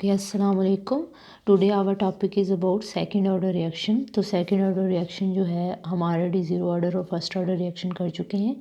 Okay, assalamu alaikum. Today our topic is about second order reaction. तो second order reaction जो है हम already zero order और first order reaction कर चुके हैं.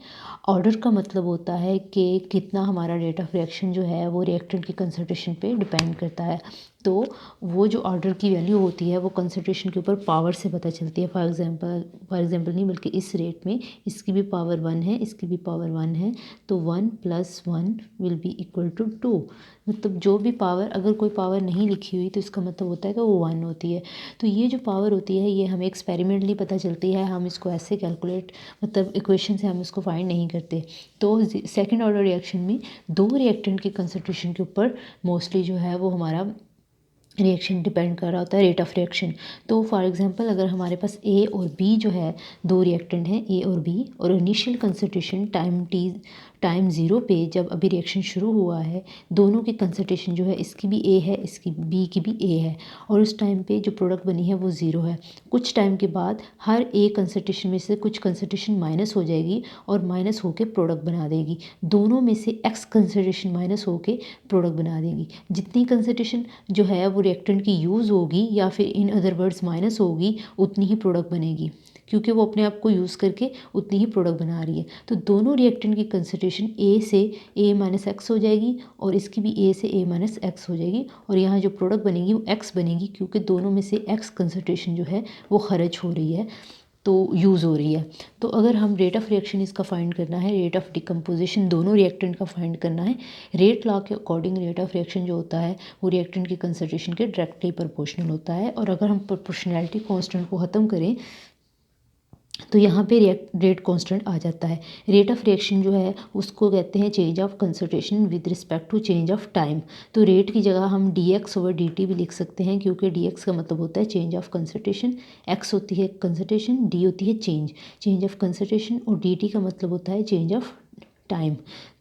ऑर्डर का मतलब होता है कि कितना हमारा रेट ऑफ रिएक्शन जो है वो रिएक्टेंट की कंसंट्रेशन पे डिपेंड करता है. तो वो जो ऑर्डर की वैल्यू होती है वो कंसंट्रेशन के ऊपर पावर से पता चलती है. फॉर एग्जांपल नहीं बल्कि इस रेट में इसकी भी पावर 1 है, इसकी भी पावर 1 है, तो 1 + 1 विल बी इक्वल टू 2. मतलब जो भी पावर, अगर कोई पावर नहीं लिखी हुई तो इसका मतलब होता है कि वो 1 होती है. तो ये जो पावर होती है ये हमें एक्सपेरिमेंटली पता चलती है, हम इसको ऐसे कैलकुलेट मतलब इक्वेशन से हम इसको फाइंड नहीं करते. तो सेकेंड ऑर्डर रिएक्शन में दो रिएक्टेंट की कंसंट्रेशन के ऊपर मोस्टली जो है वो हमारा रिएक्शन डिपेंड कर रहा होता है, रेट ऑफ रिएक्शन. तो फॉर एग्जांपल अगर हमारे पास ए और बी जो है दो रिएक्टेंट हैं ए और बी, और इनिशियल कंसंट्रेशन टाइम 0 पे जब अभी रिएक्शन शुरू हुआ है, दोनों की कंसंट्रेशन जो है इसकी भी ए है, इसकी बी की भी ए है, और उस टाइम पे जो प्रोडक्ट बनी है वो 0 है. कुछ टाइम के बाद हर ए कंसंट्रेशन में से कुछ कंसंट्रेशन माइनस हो जाएगी और माइनस होके प्रोडक्ट बना देगी. दोनों में से एक्स कंसंट्रेशन माइनस होके प्रोडक्ट बना देगी. जितनी कंसंट्रेशन जो है वो रिएक्टेंट की यूज़ होगी या फिर इन अदर वर्ड्स माइनस होगी, उतनी ही प्रोडक्ट बनेगी, क्योंकि वो अपने आप को यूज़ करके उतनी ही प्रोडक्ट बना रही है. तो दोनों रिएक्टेंट की कंसंट्रेशन ए से ए माइनस एक्स हो जाएगी और इसकी भी ए से ए माइनस एक्स हो जाएगी, और यहाँ जो प्रोडक्ट बनेगी वो एक्स बनेगी, क्योंकि दोनों में से एक्स कंसंट्रेशन जो है वो खर्च हो रही है, तो यूज़ हो रही है. तो अगर हम रेट ऑफ रिएक्शन इसका फाइंड करना है, रेट ऑफ डिकम्पोजिशन दोनों रिएक्टेंट का फाइंड करना है, रेट लॉ के अकॉर्डिंग रेट ऑफ रिएक्शन जो होता है वो रिएक्टेंट की कंसंट्रेशन के डायरेक्टली प्रोपोर्शनल होता है. और अगर हम प्रोपोर्शनैलिटी कांस्टेंट को ख़त्म करें तो यहाँ पे रेट कांस्टेंट आ जाता है. रेट ऑफ रिएक्शन जो है उसको कहते हैं change of concentration with respect to change of time. तो रेट की जगह हम dx/dt भी लिख सकते हैं, क्योंकि dx का मतलब होता है चेंज ऑफ कंसंट्रेशन, x होती है कंसंट्रेशन, d होती है चेंज ऑफ कंसंट्रेशन, और dt का मतलब होता है चेंज ऑफ टाइम.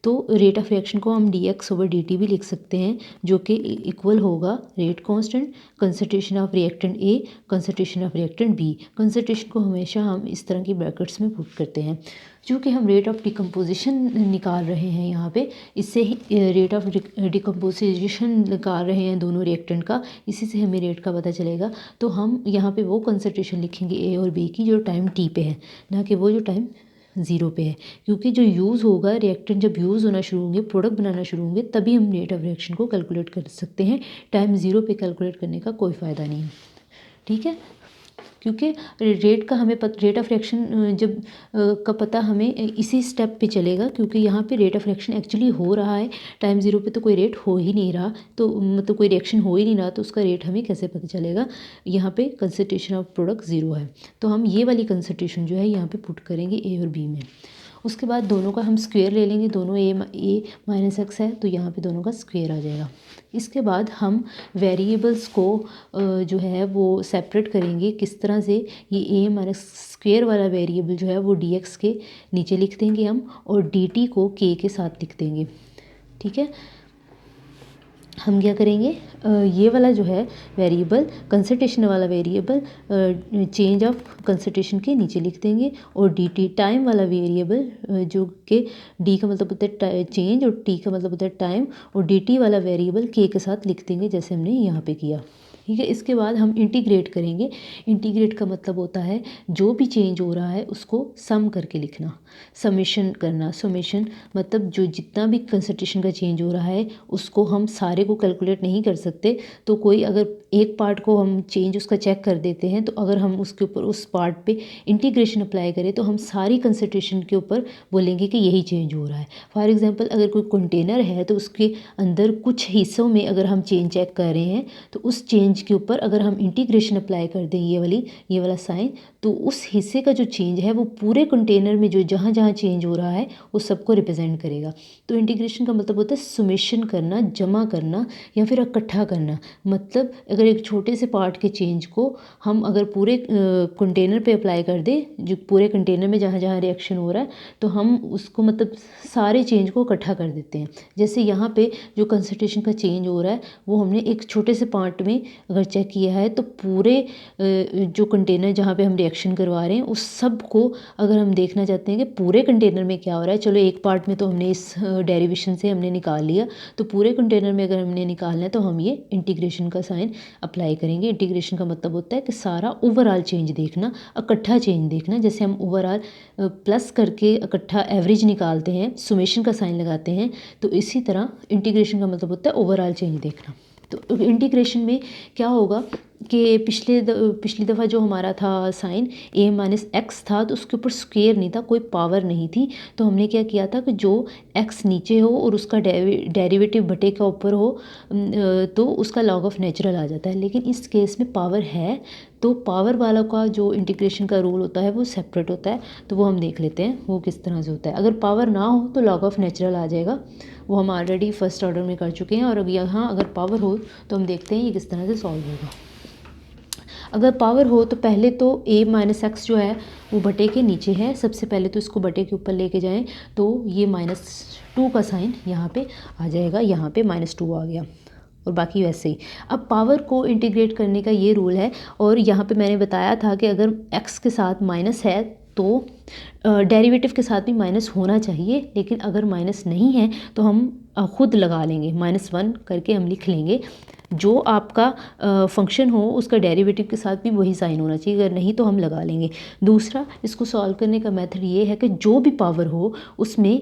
तो रेट ऑफ रिएक्शन को हम dx/dt भी लिख सकते हैं, जो कि इक्वल होगा rate constant concentration of reactant A concentration of reactant B. Concentration को हमेशा हम इस तरह की ब्रैकेट्स में पुट करते हैं. चूँकि हम रेट ऑफ डिकम्पोजिशन निकाल रहे हैं यहाँ पे, इससे ही रेट ऑफ डिकम्पोजिशन निकाल रहे हैं दोनों रिएक्टेंट का, इसी से हमें रेट का पता चलेगा. तो हम यहाँ पे वो कंसंट्रेशन लिखेंगे ए और बी की जो टाइम टी पे है, ना कि वो जो टाइम 0 पे है, क्योंकि जो यूज़ होगा रिएक्टेंट जब यूज़ होना शुरू होंगे, प्रोडक्ट बनाना शुरू होंगे, तभी हम रेट ऑफ रिएक्शन को कैलकुलेट कर सकते हैं. टाइम 0 पे कैलकुलेट करने का कोई फ़ायदा नहीं है. ठीक है, क्योंकि रेट ऑफ रिएक्शन जब का पता हमें इसी स्टेप पे चलेगा, क्योंकि यहाँ पे रेट ऑफ रिएक्शन एक्चुअली हो रहा है. टाइम 0 पे तो कोई रेट हो ही नहीं रहा, तो मतलब कोई रिएक्शन हो ही नहीं रहा, तो उसका रेट हमें कैसे पता चलेगा. यहाँ पे कंसंट्रेशन ऑफ प्रोडक्ट 0 है, तो हम ये वाली कंसंट्रेशन जो है यहाँ पे पुट करेंगे ए और बी में. उसके बाद दोनों का हम स्क्वायर ले लेंगे, दोनों ए माइनस एक्स है, तो यहाँ पे दोनों का स्क्वायर आ जाएगा. इसके बाद हम वेरिएबल्स को जो है वो सेपरेट करेंगे. किस तरह से, ये ए माइनस स्क्वायर वाला वेरिएबल जो है वो dx के नीचे लिख देंगे हम, और dt को k के साथ लिख देंगे. ठीक है, हम क्या करेंगे, ये वाला जो है वेरिएबल, कंसंट्रेशन वाला वेरिएबल चेंज ऑफ कंसंट्रेशन के नीचे लिख देंगे, और dt टाइम वाला वेरिएबल जो कि d का मतलब होता है चेंज और t का मतलब होता है टाइम, और dt वाला वेरिएबल k के साथ लिख देंगे, जैसे हमने यहाँ पे किया. ठीक है, इसके बाद हम इंटीग्रेट करेंगे. इंटीग्रेट का मतलब होता है जो भी चेंज हो रहा है उसको सम करके लिखना, समेशन करना. समेशन मतलब जो जितना भी कंसंट्रेशन का चेंज हो रहा है उसको हम सारे को कैलकुलेट नहीं कर सकते. तो कोई अगर एक पार्ट को हम चेंज उसका चेक कर देते हैं, तो अगर हम उसके ऊपर उस पार्ट पे इंटीग्रेशन अप्लाई करें तो हम सारी कंसंट्रेशन के ऊपर बोलेंगे कि यही चेंज हो रहा है. फॉर एग्जांपल अगर कोई कंटेनर है तो उसके अंदर कुछ हिस्सों में अगर हम चेंज चेक कर रहे हैं, तो उस चेंज के ऊपर अगर हम इंटीग्रेशन अप्लाई कर दें, ये वाला साइन, तो उस हिस्से का जो चेंज है वो पूरे कंटेनर में जो जहाँ जहाँ चेंज हो रहा है वो सबको रिप्रेजेंट करेगा. तो इंटीग्रेशन का मतलब होता है सुमेशन करना, जमा करना या फिर इकट्ठा करना. मतलब अगर एक छोटे से पार्ट के चेंज को हम अगर पूरे कंटेनर पे अप्लाई कर दें, जो पूरे कंटेनर में जहाँ जहाँ रिएक्शन हो रहा है, तो हम उसको मतलब सारे चेंज को इकट्ठा कर देते हैं. जैसे यहाँ पे जो कंसंट्रेशन का चेंज हो रहा है वो हमने एक छोटे से पार्ट में अगर चेक किया है तो पूरे जो कंटेनर जहाँ पे हम रिएक्शन करवा रहे हैं उस सब को अगर हम देखना चाहते हैं कि पूरे कंटेनर में क्या हो रहा है, चलो एक पार्ट में तो हमने इस डेरिवेशन से हमने निकाल लिया, तो पूरे कंटेनर में अगर हमने निकालना है तो हम ये इंटीग्रेशन का साइन अप्लाई करेंगे। इंटीग्रेशन का मतलब होता है कि सारा ओवरऑल चेंज देखना, इकट्ठा चेंज देखना। जैसे हम ओवरऑल प्लस करके इकट्ठा एवरेज निकालते हैं, सुमेशन का साइन लगाते हैं, तो इसी तरह इंटीग्रेशन का मतलब होता है ओवरऑल चेंज देखना। तो इंटीग्रेशन में क्या होगा कि पिछली दफ़ा जो हमारा था साइन a माइनस एक्स था, तो उसके ऊपर स्क्वेयर नहीं था, कोई पावर नहीं थी। तो हमने क्या किया था कि जो x नीचे हो और उसका डेरिवेटिव बटे का ऊपर हो तो उसका लॉग ऑफ नेचुरल आ जाता है। लेकिन इस केस में पावर है, तो पावर वाला का जो इंटीग्रेशन का रूल होता है वो सेपरेट होता है। तो वो हम देख लेते हैं वो किस तरह से होता है। अगर पावर ना हो तो लॉग ऑफ नेचुरल आ जाएगा, वो हम ऑलरेडी फर्स्ट ऑर्डर में कर चुके हैं। और अब यहाँ अगर पावर हो तो हम देखते हैं ये किस तरह से सॉल्व होगा। अगर पावर हो तो पहले तो a माइनस एक्स जो है वो बटे के नीचे है, सबसे पहले तो इसको बटे के ऊपर लेके जाएं तो ये -2 का साइन यहाँ पे आ जाएगा, यहाँ पे -2 आ गया और बाकी वैसे ही। अब पावर को इंटीग्रेट करने का ये रूल है, और यहाँ पे मैंने बताया था कि अगर x के साथ माइनस है तो डेरिवेटिव के साथ भी माइनस होना चाहिए, लेकिन अगर माइनस नहीं है तो हम खुद लगा लेंगे, -1 करके हम लिख लेंगे। जो आपका फंक्शन हो उसका डेरिवेटिव के साथ भी वही साइन होना चाहिए, अगर नहीं तो हम लगा लेंगे। दूसरा, इसको सॉल्व करने का मेथड ये है कि जो भी पावर हो उसमें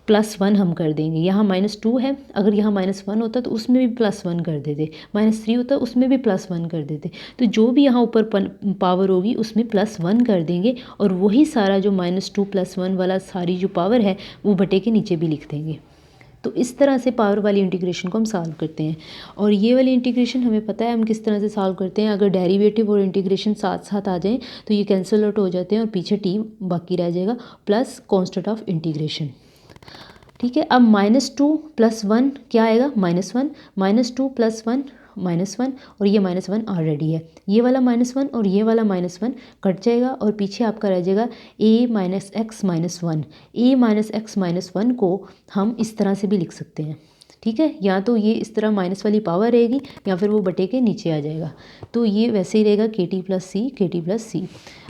+1 हम कर देंगे। यहाँ -2 है, अगर यहाँ -1 होता तो उसमें भी +1 कर देते, -3 होता उसमें भी +1 कर देते। तो जो भी यहाँ ऊपर पावर होगी उसमें +1 कर देंगे, और वही सारा जो -2 +1 वाला सारी जो पावर है वो बटे के नीचे भी लिख देंगे। तो इस तरह से पावर वाली इंटीग्रेशन को हम सॉल्व करते हैं। और ये वाली इंटीग्रेशन हमें पता है हम किस तरह से सॉल्व करते हैं। अगर डेरिवेटिव और इंटीग्रेशन साथ साथ आ जाएं तो ये कैंसिल आउट हो जाते हैं और पीछे टी बाकी रह जाएगा प्लस कांस्टेंट ऑफ इंटीग्रेशन। ठीक है, अब -2 + 1 क्या आएगा, -1, -2 + 1 -1, और ये -1 ऑलरेडी है। ये वाला -1 और ये वाला -1 कट जाएगा और पीछे आपका रह जाएगा a minus x minus 1। a minus x minus 1 को हम इस तरह से भी लिख सकते हैं। ठीक है, या तो ये इस तरह माइनस वाली पावर रहेगी या फिर वो बटे के नीचे आ जाएगा। तो ये वैसे ही रहेगा kt + c।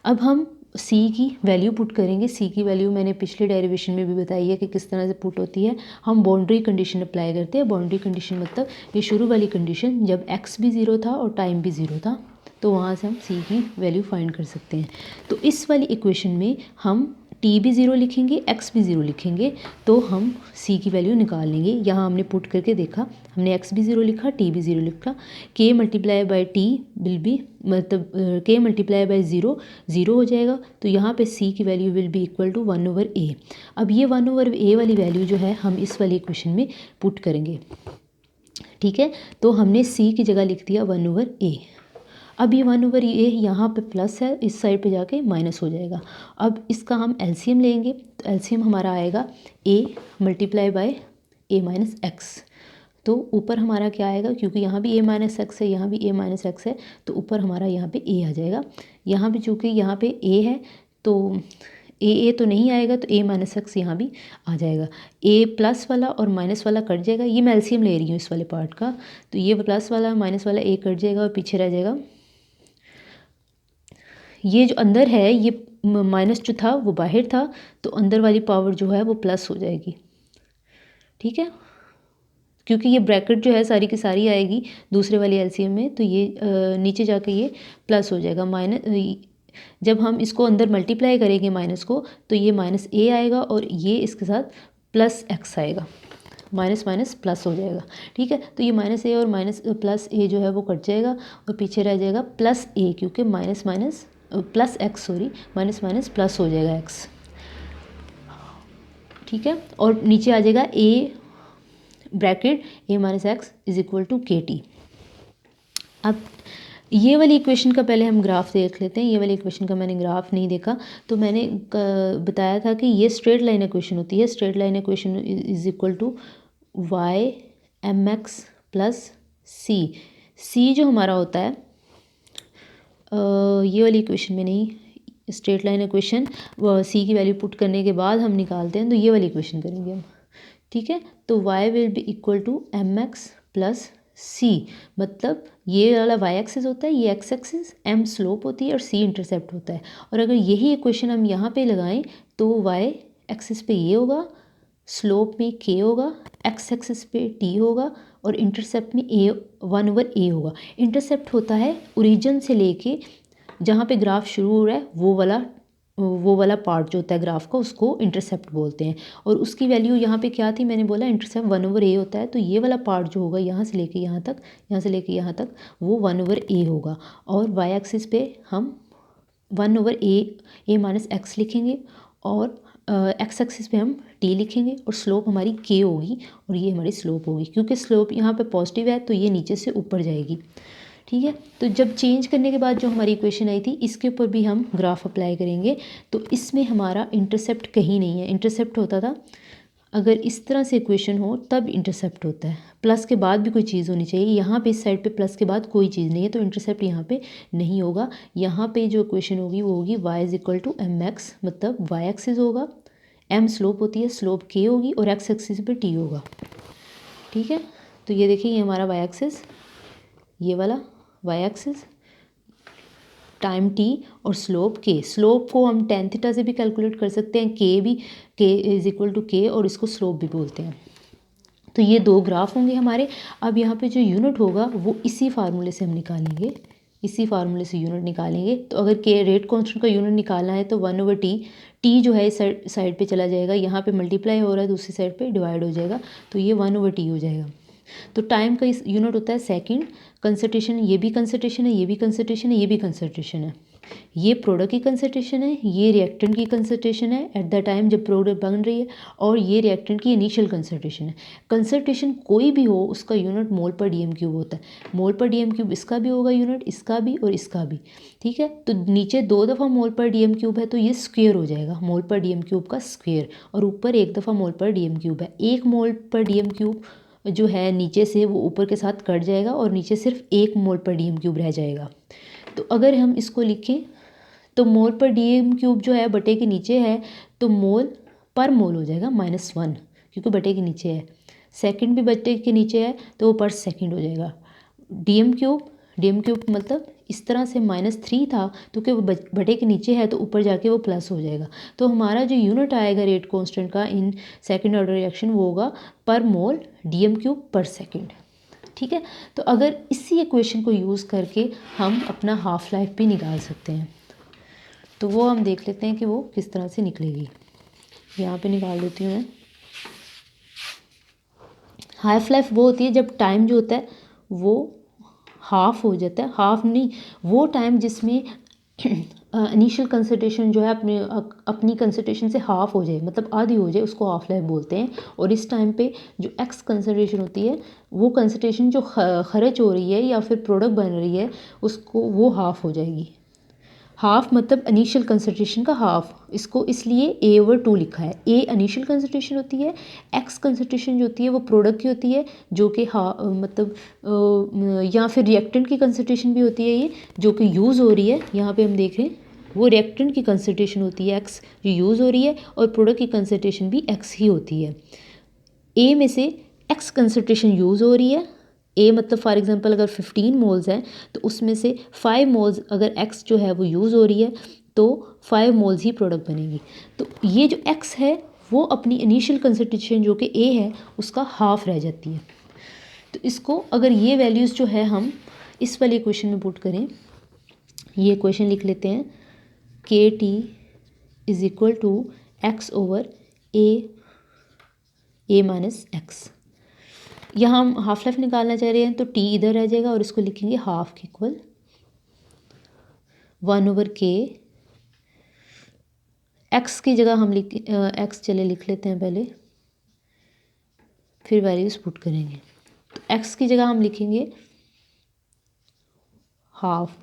अब हम c की वैल्यू पुट करेंगे। c की वैल्यू मैंने पिछले डेरिवेशन में भी बताई है कि किस तरह से पुट होती है। हम बाउंड्री कंडीशन अप्लाई करते हैं। बाउंड्री कंडीशन मतलब ये शुरू वाली कंडीशन जब x भी 0 था और टाइम भी 0 था, तो वहाँ से हम c की वैल्यू फाइंड कर सकते हैं। तो इस वाली इक्वेशन में हम t भी 0 लिखेंगे, x भी 0 लिखेंगे, तो हम c की वैल्यू निकाल लेंगे। यहाँ हमने पुट करके देखा, हमने x भी 0 लिखा, t भी 0 लिखा। k multiply by t will be, मतलब k मल्टीप्लाई बाई 0 0 हो जाएगा। तो यहाँ पे c की value will be equal to 1/a। अब ये 1/a वाली वैल्यू जो है हम इस वाली इक्वेशन में पुट करेंगे। ठीक है, तो हमने c की जगह लिख दिया 1/a। अब ये 1/a यहाँ पे प्लस है, इस साइड पे जाके माइनस हो जाएगा। अब इसका हम एलसीएम लेंगे, तो एलसीएम हमारा आएगा a multiply by a minus x. तो ऊपर हमारा क्या आएगा, क्योंकि यहाँ भी a माइनस एक्स है, यहाँ भी a माइनस एक्स है, तो ऊपर हमारा यहाँ पे a आ जाएगा। यहाँ भी चूँकि यहाँ पे a है तो a तो नहीं आएगा, तो a माइनस एक्स यहाँ भी आ जाएगा। a प्लस वाला और माइनस वाला कट जाएगा, ये मैं एलसीएम ले रही हूँ इस वाले पार्ट का। तो ये प्लस वाला माइनस वाला a कट जाएगा और पीछे रह जाएगा ये जो अंदर है, ये माइनस जो था वो बाहर था, तो अंदर वाली पावर जो है वो प्लस हो जाएगी। ठीक है, क्योंकि ये ब्रैकेट जो है सारी की सारी आएगी दूसरे वाली एलसीएम में, तो ये नीचे जाके ये प्लस हो जाएगा। जब हम इसको अंदर मल्टीप्लाई करेंगे माइनस को, तो ये -a आएगा और ये इसके साथ +x आएगा, माइनस माइनस प्लस हो जाएगा। ठीक है, तो ये -a और +a जो है वो कट जाएगा और पीछे रह जाएगा +a, क्योंकि minus minus plus x, sorry, minus minus plus हो जाएगा x। ठीक है, और नीचे आ जाएगा a bracket a minus x is equal to kt। अब ये वाली इक्वेशन का पहले हम ग्राफ देख लेते हैं। ये वाली इक्वेशन का मैंने ग्राफ नहीं देखा, तो मैंने बताया था कि ये स्ट्रेट लाइन इक्वेशन होती है। Straight line equation is equal to y mx plus c जो हमारा होता है ये वाली इक्वेशन में नहीं, स्ट्रेट लाइन इक्वेशन c की वैल्यू पुट करने के बाद हम निकालते हैं, तो ये वाली इक्वेशन करेंगे हम। ठीक है, तो y will be equal to mx plus C, मतलब ये वाला वाई एक्सिस होता है, ये एक्स एक्सिस, एम स्लोप होती है और सी इंटरसेप्ट होता है। और अगर यही इक्वेशन हम यहाँ पे लगाएं तो वाई एक्सिस पे ये होगा, स्लोप में के होगा, एक्स एक्सिस पे टी होगा और इंटरसेप्ट में ए 1/a होगा। इंटरसेप्ट होता है ओरिजिन से लेके जहाँ पे ग्राफ शुरू हो रहा है वो वाला पार्ट जो होता है ग्राफ का, उसको इंटरसेप्ट बोलते हैं। और उसकी वैल्यू यहाँ पे क्या थी, मैंने बोला इंटरसेप्ट 1/a होता है, तो ये वाला पार्ट जो होगा यहाँ से लेके यहाँ तक, यहाँ से लेके यहाँ तक, वो 1/a होगा। और वाई एक्सिस पे हम 1/a माइनस एक्स लिखेंगे और एक्स एक्सिस पे हम टी लिखेंगे और स्लोप हमारी के होगी और ये हमारी स्लोप होगी। क्योंकि स्लोप यहाँ पे पॉजिटिव है तो ये नीचे से ऊपर जाएगी। ठीक है, तो जब चेंज करने के बाद जो हमारी इक्वेशन आई थी इसके ऊपर भी हम ग्राफ अप्लाई करेंगे। तो इसमें हमारा इंटरसेप्ट कहीं नहीं है। इंटरसेप्ट होता था अगर इस तरह से इक्वेशन हो तब इंटरसेप्ट होता है, प्लस के बाद भी कोई चीज़ होनी चाहिए। यहाँ पे इस साइड पे प्लस के बाद कोई चीज़ नहीं है तो इंटरसेप्ट यहाँ पे नहीं होगा। यहाँ पे जो इक्वेशन होगी वो होगी y is equal to m x, मतलब y एक्सिस होगा, m स्लोप होती है, स्लोप k होगी और x एक्सिस पे t होगा। ठीक है, तो ये देखिए ये हमारा y एक्सिस, ये वाला y एक्सिस, टाइम t और स्लोप k। स्लोप को हम tan थीटा से भी कैलकुलेट कर सकते हैं, k is equal to k और इसको स्लोप भी बोलते हैं। तो ये दो ग्राफ होंगे हमारे। अब यहाँ पे जो यूनिट होगा वो इसी फार्मूले से हम निकालेंगे, इसी फार्मूले से यूनिट निकालेंगे। तो अगर के रेट कांस्टेंट का यूनिट निकालना है तो 1/t, टी जो है इस साइड पे चला जाएगा, यहाँ पे मल्टीप्लाई हो रहा है दूसरी साइड पे डिवाइड हो जाएगा, तो ये 1/t हो जाएगा। तो टाइम का इस यूनिट होता है सेकंड। कंसंट्रेशन, ये भी कंसंट्रेशन है, ये भी कंसंट्रेशन है, ये भी कंसंट्रेशन है। ये प्रोडक्ट की कंसंट्रेशन है, ये रिएक्टेंट की कंसंट्रेशन है एट द टाइम जब प्रोडक्ट बन रही है, और ये रिएक्टेंट की इनिशियल कंसंट्रेशन है। कंसंट्रेशन कोई भी हो उसका यूनिट मोल पर डीएम क्यूब होता है। मोल पर डीएम क्यूब इसका भी होगा यूनिट, इसका भी और इसका भी। ठीक है, तो नीचे 2 दफ़ा मोल पर डीएम क्यूब है तो ये स्क्वेयर हो जाएगा, मोल पर डीएम क्यूब का स्क्वेयर, और ऊपर 1 दफ़ा मोल पर डीएम क्यूब है। 1 मोल पर डीएम क्यूब जो है नीचे से वो ऊपर के साथ कट जाएगा और नीचे सिर्फ 1 मोल पर डीएम क्यूब रह जाएगा। तो अगर हम इसको लिखें तो मोल पर डीएम क्यूब जो है बटे के नीचे है तो मोल पर मोल हो जाएगा -1, क्योंकि बटे के नीचे है। सेकंड भी बटे के नीचे है तो वो पर सेकंड हो जाएगा। डीएम क्यूब मतलब इस तरह से -3 था तो कि वो बटे के नीचे है तो ऊपर जाके वो प्लस हो जाएगा। तो हमारा जो यूनिट आएगा रेट कांस्टेंट का इन सेकंड ऑर्डर रिएक्शन वो होगा पर मोल डीएम क्यूब पर सेकंड। ठीक है, तो अगर इसी इक्वेशन को यूज़ करके हम अपना हाफ लाइफ भी निकाल सकते हैं, तो वो हम देख लेते हैं कि वो किस तरह से निकलेगी। यहाँ पे निकाल देती हूँ मैं। हाफ लाइफ वो होती है जब टाइम जो होता है वो हाफ हो जाता है, हाफ नहीं, वो टाइम जिसमें इनिशियल कंसंट्रेशन जो है अपनी कंसंट्रेशन से हाफ हो जाए, मतलब आधी हो जाए, उसको हाफ लाइफ बोलते हैं। और इस टाइम पे जो एक्स कंसंट्रेशन होती है वो कंसंट्रेशन जो खर्च हो रही है या फिर प्रोडक्ट बन रही है उसको वो हाफ हो जाएगी। हाफ मतलब इनिशियल कंसंट्रेशन का हाफ, इसको इसलिए A/2 लिखा है। ए इनिशियल कंसंट्रेशन होती है, एक्स कंसंट्रेशन जो होती है वो प्रोडक्ट की होती है जो कि मतलब या फिर रिएक्टेंट की कंसंट्रेशन भी होती है, ये जो कि यूज़ हो रही है। यहाँ पे हम देख रहे हैं वो रिएक्टेंट की कंसंट्रेशन होती है एक्स जो यूज़ हो रही है, और प्रोडक्ट की कंसंट्रेशन भी एक्स ही होती है। ए में से एक्स कंसंट्रेशन यूज़ हो रही है, ए मतलब फॉर एग्जांपल अगर 15 मोल्स हैं तो उसमें से 5 मोल्स अगर एक्स जो है वो यूज़ हो रही है तो 5 मोल्स ही प्रोडक्ट बनेगी। तो ये जो एक्स है वो अपनी इनिशियल कंसंट्रेशन जो कि ए है उसका हाफ रह जाती है। तो इसको अगर ये वैल्यूज़ जो है हम इस वाले इक्वेशन में पुट करें, ये इक्वेशन लिख लेते हैं, k t is equal to x over a minus x. यहाँ हम हाफ लाइफ निकालना चाह रहे हैं तो टी इधर रह जाएगा और इसको लिखेंगे हाफ के इक्वल 1/k। एक्स की जगह हम एक्स चले लिख लेते हैं पहले, फिर वैल्यूज पुट करेंगे। तो एक्स की जगह हम लिखेंगे हाफ,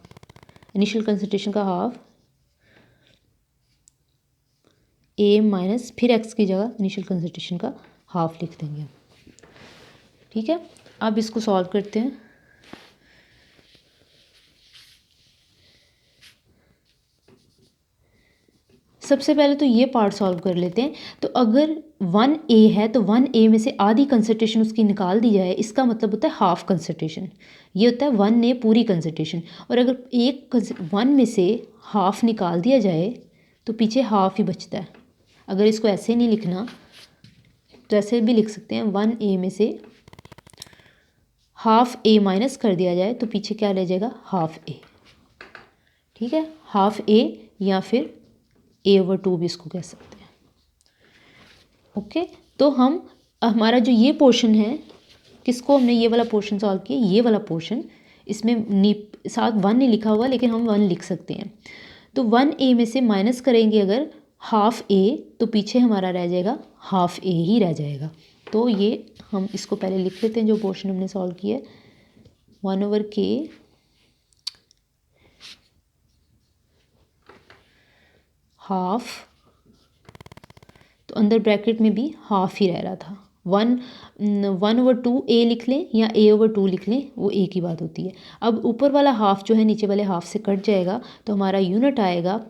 इनिशियल कंसंट्रेशन का हाफ, ए माइनस, फिर एक्स की जगह इनिशियल कंसंट्रेशन का हाफ लिख देंगे। ठीक है, अब इसको सॉल्व करते हैं। सबसे पहले तो ये पार्ट सॉल्व कर लेते हैं। तो अगर 1A है तो 1A में से आधी कंसंट्रेशन उसकी निकाल दी जाए, इसका मतलब होता है हाफ कंसंट्रेशन। ये होता है 1A पूरी कंसंट्रेशन। और अगर 1 में से हाफ निकाल दिया जाए तो पीछे हाफ ही बचता है। अगर इसको ऐसे नहीं लिखना तो ऐसे भी लिख सकते हैं, 1A में से हाफ A माइनस कर दिया जाए तो पीछे क्या रह जाएगा, हाफ A। ठीक है, हाफ A या फिर A/2 भी इसको कह सकते हैं। ओके, तो हमारा जो ये पोर्शन है, किसको हमने ये वाला पोर्शन सॉल्व किया, ये वाला पोर्शन, इसमें साथ 1 नहीं लिखा हुआ लेकिन हम 1 लिख सकते हैं। तो 1A में से माइनस करेंगे अगर हाफ A तो पीछे हमारा रह जाएगा हाफ A ही रह जाएगा। तो ये हम इसको पहले लिख लेते हैं जो पोर्शन हमने सॉल्व किया है, 1/k हाफ, तो अंदर ब्रैकेट में भी हाफ ही रह रहा था। 1/2A लिख लें या A/2 लिख लें, वो एक ही बात होती है। अब ऊपर वाला हाफ जो है नीचे वाले हाफ से कट जाएगा तो हमारा यूनिट आएगा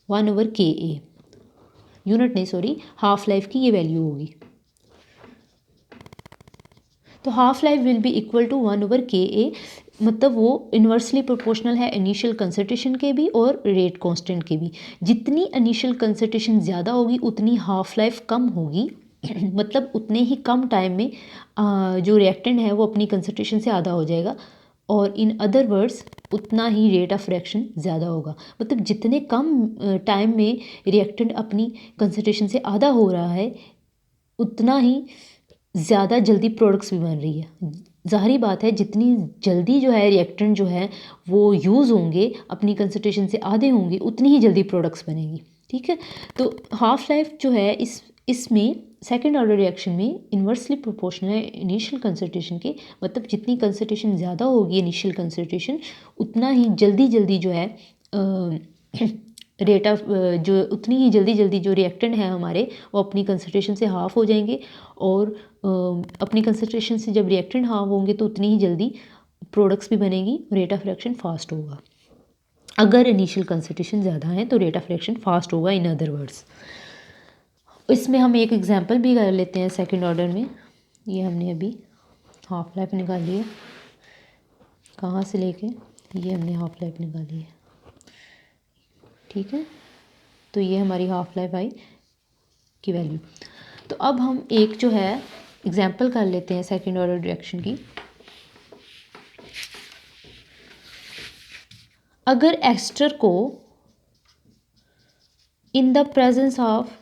1/KA। यूनिट नहीं, सॉरी, हाफ लाइफ की ये वैल्यू होगी। तो half life will be equal to 1/KA, मतलब वो इन्वर्सली प्रोपोर्शनल है इनिशियल कंसंट्रेशन के भी और रेट कांस्टेंट के भी। जितनी इनिशियल कंसंट्रेशन ज़्यादा होगी उतनी हाफ लाइफ कम होगी, मतलब उतने ही कम टाइम में जो रिएक्टेंट है वो अपनी कंसंट्रेशन से आधा हो जाएगा, और इन अदर वर्ड्स उतना ही रेट ऑफ रिएक्शन ज़्यादा होगा। मतलब जितने कम टाइम में रिएक्टेंट अपनी कंसंट्रेशन से आधा हो रहा है उतना ही ज़्यादा जल्दी प्रोडक्ट्स भी बन रही है। ज़ाहिरी बात है, जितनी जल्दी जो है रिएक्टेंट जो है वो यूज़ होंगे, अपनी कंसंट्रेशन से आधे होंगे, उतनी ही जल्दी प्रोडक्ट्स बनेंगी। ठीक है, तो हाफ लाइफ जो है इसमें सेकेंड ऑर्डर रिएक्शन में इन्वर्सली प्रोपोर्शनल है इनिशियल कंसंट्रेशन के, मतलब जितनी कंसंट्रेशन ज़्यादा होगी इनिशियल कंसंट्रेशन उतना ही जल्दी जो है रेट ऑफ जो उतनी ही जल्दी जो रिएक्टेंट है हमारे वो अपनी कंसंट्रेशन से हाफ हो जाएंगे, और अपनी कंसंट्रेशन से जब रिएक्टेंट हाफ होंगे तो उतनी ही जल्दी प्रोडक्ट्स भी बनेगी, रेट ऑफ रिएक्शन फास्ट होगा। अगर इनिशियल कंसंट्रेशन ज़्यादा है तो रेट ऑफ रिएक्शन फास्ट होगा, इन अदर वर्ड्स। इसमें हम एक एग्जांपल भी कर लेते हैं सेकंड ऑर्डर में। ये हमने अभी हाफ लाइफ निकाली है, कहाँ से लेके ये हमने हाफ लाइफ निकाली है। ठीक है, तो ये हमारी हाफ लाइफ आई की वैल्यू। तो अब हम एक जो है एग्जांपल कर लेते हैं सेकंड ऑर्डर रिएक्शन की। अगर एस्टर को in the presence of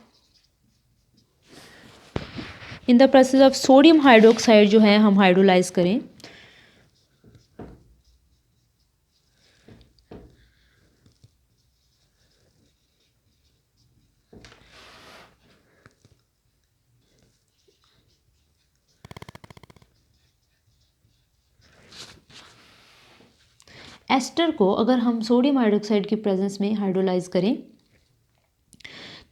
sodium hydroxide जो है हम हाइड्रोलाइज करें, एस्टर को अगर हम सोडियम हाइड्रोक्साइड की प्रेजेंस में हाइड्रोलाइज करें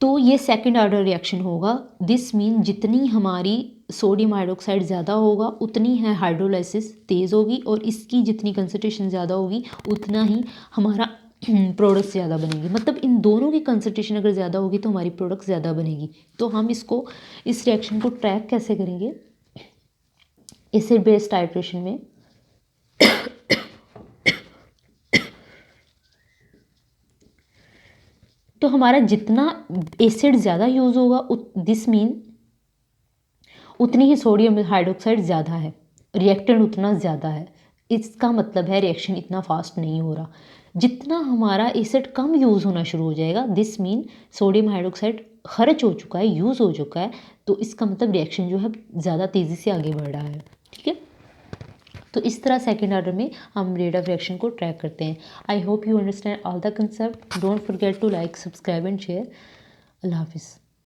तो ये सेकंड ऑर्डर रिएक्शन होगा। दिस मीन जितनी हमारी सोडियम हाइड्रोक्साइड ज़्यादा होगा उतनी है हाइड्रोलाइसिस तेज़ होगी, और इसकी जितनी कंसंट्रेशन ज़्यादा होगी उतना ही हमारा प्रोडक्ट ज़्यादा बनेगी। मतलब इन दोनों की कंसंट्रेशन अगर ज़्यादा होगी तो हमारी प्रोडक्ट ज़्यादा बनेगी। तो हम इस रिएक्शन को ट्रैक कैसे करेंगे, एसिड बेस टाइट्रेशन में तो हमारा जितना एसिड ज़्यादा यूज़ होगा दिस मीन उतनी ही सोडियम हाइड्रोक्साइड ज़्यादा है, रिएक्टेंट उतना ज़्यादा है। इसका मतलब है रिएक्शन इतना फास्ट नहीं हो रहा। जितना हमारा एसिड कम यूज़ होना शुरू हो जाएगा, दिस मीन सोडियम हाइड्रोक्साइड खर्च हो चुका है, यूज़ हो चुका है, तो इसका मतलब रिएक्शन जो है ज़्यादा तेज़ी से आगे बढ़ रहा है। ठीक है, तो इस तरह सेकेंड ऑर्डर में हम रेट ऑफ रिएक्शन को ट्रैक करते हैं। I hope you understand all the concept. Don't forget to like, subscribe and share. अल्लाह हाफिज़।